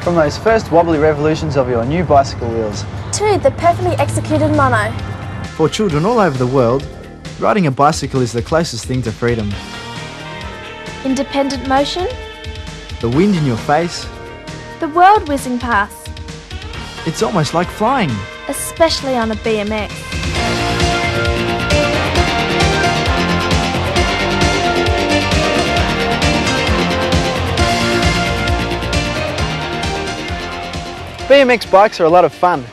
From those first wobbly revolutions of your new bicycle wheels to the perfectly executed mono. For children all over the world, riding a bicycle is the closest thing to freedom. Independent motion. The wind in your face. The world whizzing past. It's almost like flying. Especially on a BMX. BMX bikes are a lot of fun.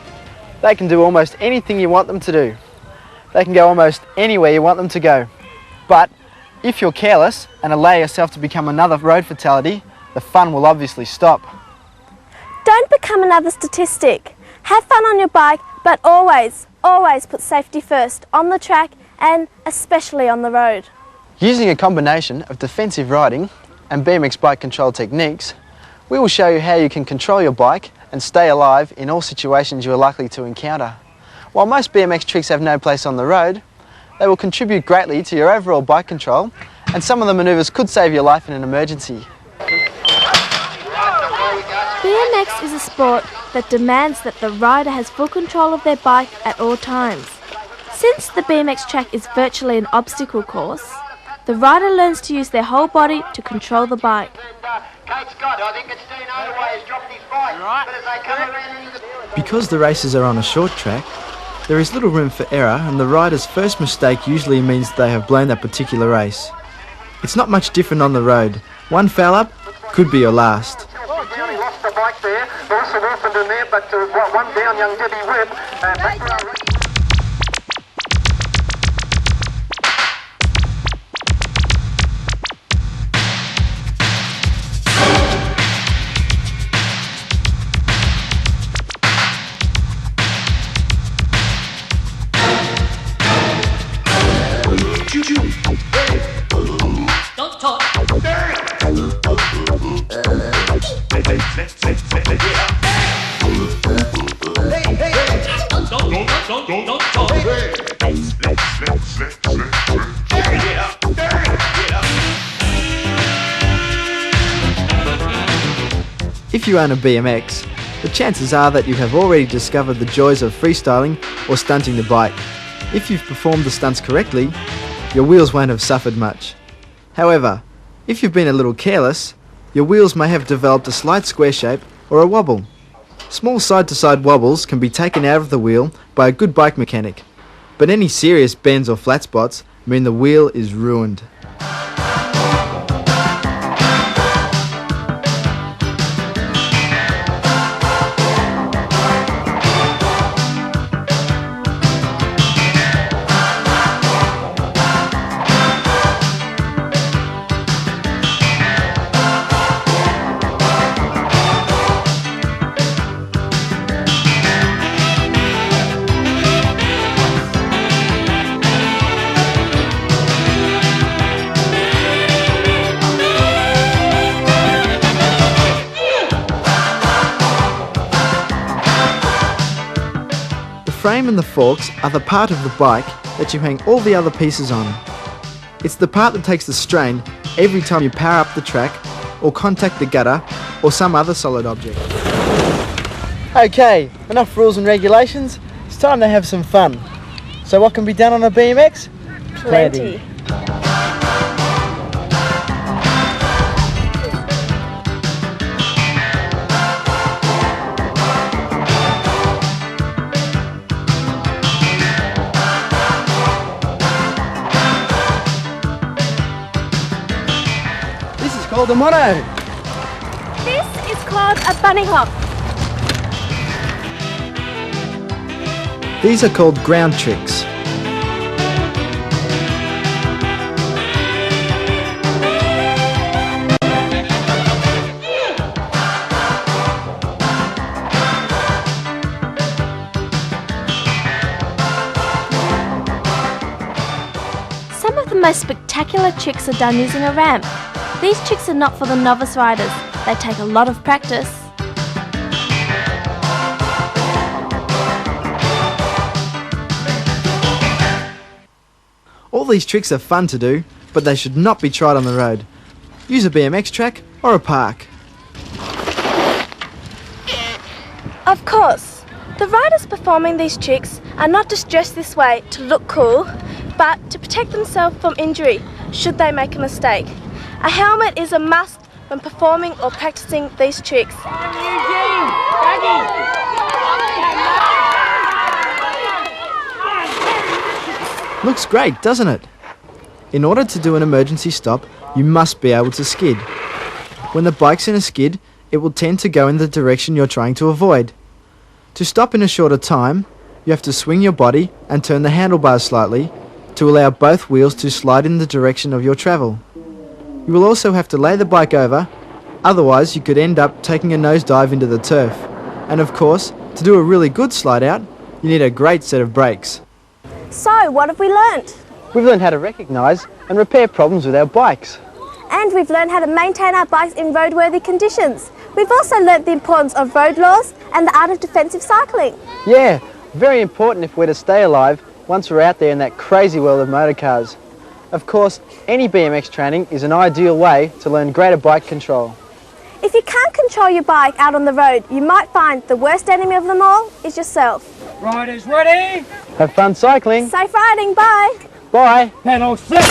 They can do almost anything you want them to do. They can go almost anywhere you want them to go. But if you're careless and allow yourself to become another road fatality, the fun will obviously stop. Don't become another statistic. Have fun on your bike, but always put safety first on the track and especially on the road. Using a combination of defensive riding and BMX bike control techniques, we will show you how you can control your bike and stay alive in all situations you are likely to encounter. While most BMX tricks have no place on the road, they will contribute greatly to your overall bike control, and some of the manoeuvres could save your life in an emergency. BMX is a sport that demands that the rider has full control of their bike at all times. Since the BMX track is virtually an obstacle course, the rider learns to use their whole body to control the bike. Because the races are on a short track, there is little room for error, and the rider's first mistake usually means they have blown that particular race. It's not much different on the road. One foul up could be your last. Lost the bike there. There was some orphaned in there, but one down, young Debbie Webb. Don't talk. Don't talk. If you own a BMX, the chances are that you have already discovered the joys of freestyling or stunting the bike. If you've performed the stunts correctly, your wheels won't have suffered much. However, if you've been a little careless, your wheels may have developed a slight square shape or a wobble. Small side-to-side wobbles can be taken out of the wheel by a good bike mechanic, but any serious bends or flat spots mean the wheel is ruined. The frame and the forks are the part of the bike that you hang all the other pieces on. It's the part that takes the strain every time you power up the track or contact the gutter or some other solid object. Okay, enough rules and regulations. It's time to have some fun. So what can be done on a BMX? Plenty. Called a mono. This is called a bunny hop. These are called ground tricks. Some of the most spectacular tricks are done using a ramp. These tricks are not for the novice riders. They take a lot of practice. All these tricks are fun to do, but they should not be tried on the road. Use a BMX track or a park. Of course, the riders performing these tricks are not just dressed this way to look cool, but to protect themselves from injury should they make a mistake. A helmet is a must when performing or practicing these tricks. Looks great, doesn't it? In order to do an emergency stop, you must be able to skid. When the bike's in a skid, it will tend to go in the direction you're trying to avoid. To stop in a shorter time, you have to swing your body and turn the handlebars slightly to allow both wheels to slide in the direction of your travel. You will also have to lay the bike over, otherwise you could end up taking a nosedive into the turf. And of course, to do a really good slide out, you need a great set of brakes. So, what have we learnt? We've learned how to recognise and repair problems with our bikes. And we've learned how to maintain our bikes in roadworthy conditions. We've also learnt the importance of road laws and the art of defensive cycling. Yeah, very important if we're to stay alive once we're out there in that crazy world of motorcars. Of course, any BMX training is an ideal way to learn greater bike control. If you can't control your bike out on the road, you might find the worst enemy of them all is yourself. Riders ready? Have fun cycling. Safe riding, bye! Bye. Pedal set.